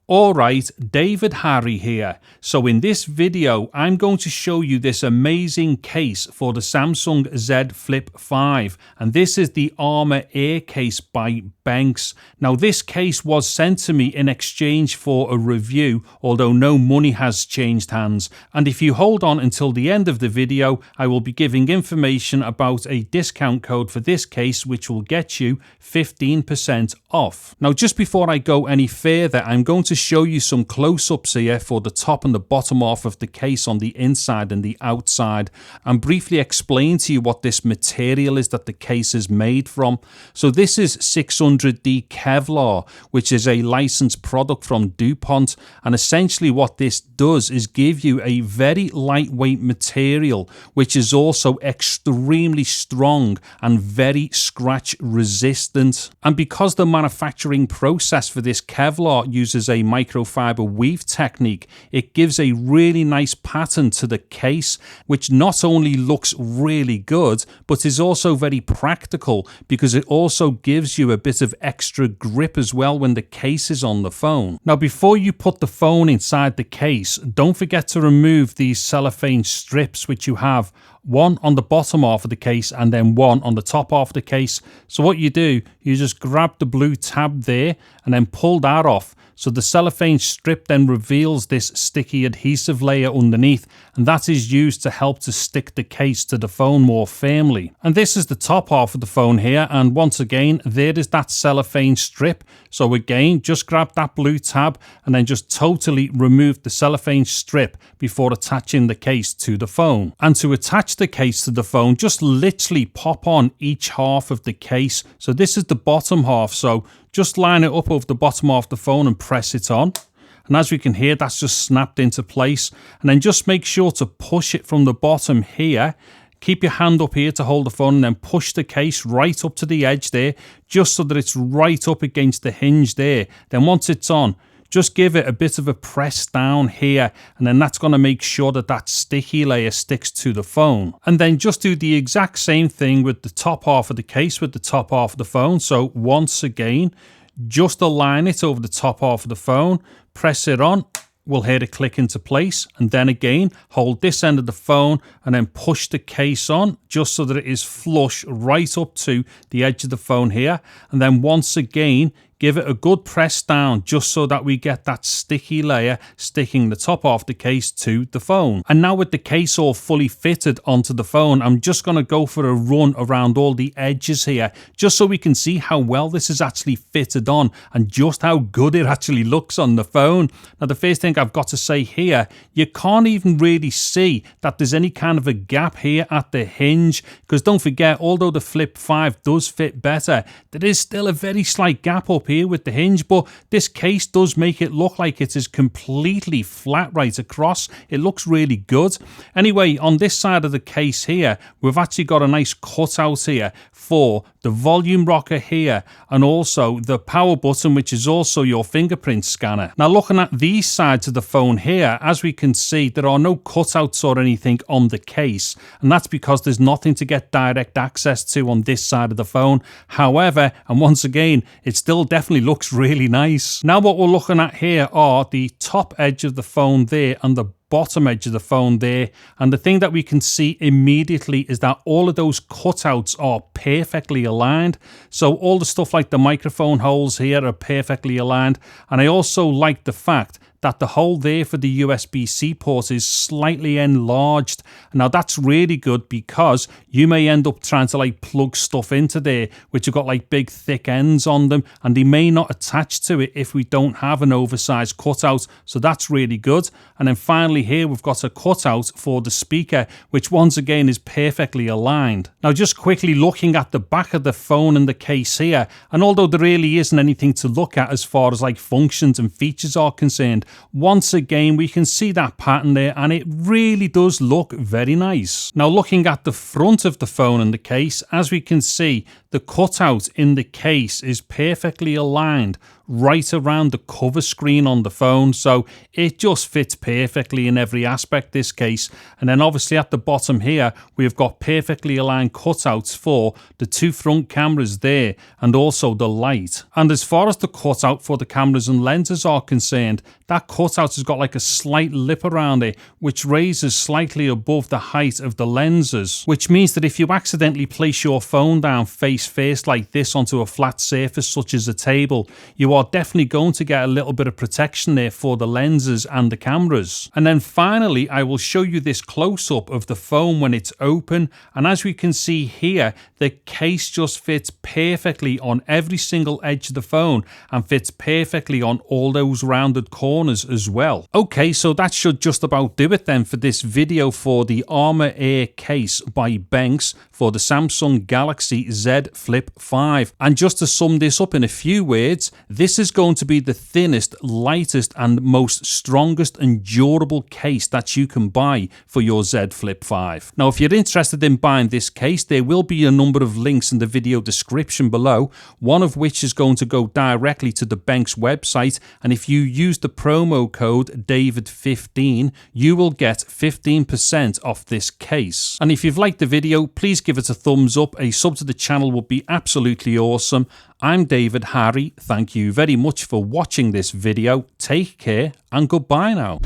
Alright, David Harry here. So in this video, I'm going to show you this amazing case for the Samsung Z Flip 5. And this is the ArmorAir Case by Benks. Now this case was sent to me in exchange for a review, although no money has changed hands. And if you hold on until the end of the video, I will be giving information about a discount code for this case, which will get you 15% off. Now just before I go any further, I'm going to show you some close-ups here for the top and the bottom half of the case on the inside and the outside, and briefly explain to you what this material is that the case is made from. So this is 600D Kevlar, which is a licensed product from DuPont, and essentially what this does is give you a very lightweight material which is also extremely strong and very scratch resistant. And because the manufacturing process for this Kevlar uses a microfiber weave technique, it gives a really nice pattern to the case, which not only looks really good but is also very practical because it also gives you a bit of extra grip as well when the case is on the phone. Now before you put the phone inside the case, don't forget to remove these cellophane strips, which you have one on the bottom half of the case and then one on the top half of the case. So what you do, you just grab the blue tab there and then pull that off. So the cellophane strip then reveals this sticky adhesive layer underneath, and that is used to help to stick the case to the phone more firmly. And this is the top half of the phone here, and once again there is that cellophane strip. So again, just grab that blue tab and then just totally remove the cellophane strip before attaching the case to the phone. And to attach the case to the phone, just literally pop on each half of the case. So this is the bottom half, so just line it up over the bottom half of the phone and press it on. And as we can hear, that's just snapped into place. And then just make sure to push it from the bottom here. Keep your hand up here to hold the phone and then push the case right up to the edge there, just so that it's right up against the hinge there. Then once it's on, just give it a bit of a press down here, and then that's going to make sure that that sticky layer sticks to the phone. And then just do the exact same thing with the top half of the case, with the top half of the phone. So once again, just align it over the top half of the phone, press it on. We'll hear it click into place, and then again hold this end of the phone and then push the case on just so that it is flush right up to the edge of the phone here. And then once again give it a good press down just so that we get that sticky layer sticking the top half of the case to the phone. And now with the case all fully fitted onto the phone, I'm just going to go for a run around all the edges here just so we can see how well this is actually fitted on and just how good it actually looks on the phone. Now the first thing I've got to say here, you can't even really see that there's any kind of a gap here at the hinge, because don't forget, although the Flip 5 does fit better, there is still a very slight gap up here with the hinge, but this case does make it look like it is completely flat right across. It looks really good. Anyway, on this side of the case here, we've actually got a nice cutout here for the volume rocker here, and also the power button, which is also your fingerprint scanner. Now looking at these sides of the phone here, as we can see, there are no cutouts or anything on the case, and that's because there's nothing to get direct access to on this side of the phone. However, and once again, it still definitely looks really nice. Now what we're looking at here are the top edge of the phone there and the bottom edge of the phone there, and the thing that we can see immediately is that all of those cutouts are perfectly aligned. So all the stuff like the microphone holes here are perfectly aligned, and I also like the fact that the hole there for the USB-C port is slightly enlarged. Now that's really good because you may end up trying to like plug stuff into there which have got like big thick ends on them, and they may not attach to it if we don't have an oversized cutout. So that's really good. And then finally here we've got a cutout for the speaker, which once again is perfectly aligned. Now just quickly looking at the back of the phone and the case here, and although there really isn't anything to look at as far as like functions and features are concerned, once again we can see that pattern there, and it really does look very nice. Now looking at the front of the phone and the case, as we can see, The cutout in the case is perfectly aligned right around the cover screen on the phone, so it just fits perfectly in every aspect, this case. And then obviously at the bottom here we've got perfectly aligned cutouts for the two front cameras there and also the light. And as far as the cutout for the cameras and lenses are concerned, that cutout has got like a slight lip around it which raises slightly above the height of the lenses, which means that if you accidentally place your phone down face first like this onto a flat surface such as a table, you are definitely going to get a little bit of protection there for the lenses and the cameras. And then finally I will show you this close-up of the phone when it's open, and as we can see here, the case just fits perfectly on every single edge of the phone and fits perfectly on all those rounded corners as well. Okay, so that should just about do it then for this video for the ArmorAir case by Benks for the Samsung Galaxy Z Flip 5. And just to sum this up in a few words, this is going to be the thinnest, lightest and most strongest and durable case that you can buy for your Z Flip 5. Now if you're interested in buying this case, there will be a number of links in the video description below, one of which is going to go directly to the Benks website, and if you use the promo code David15 you will get 15% off this case. And if you've liked the video, please give it a thumbs up. A sub to the channel would be absolutely awesome. I'm David Harry. Thank you very much for watching this video. Take care and goodbye now.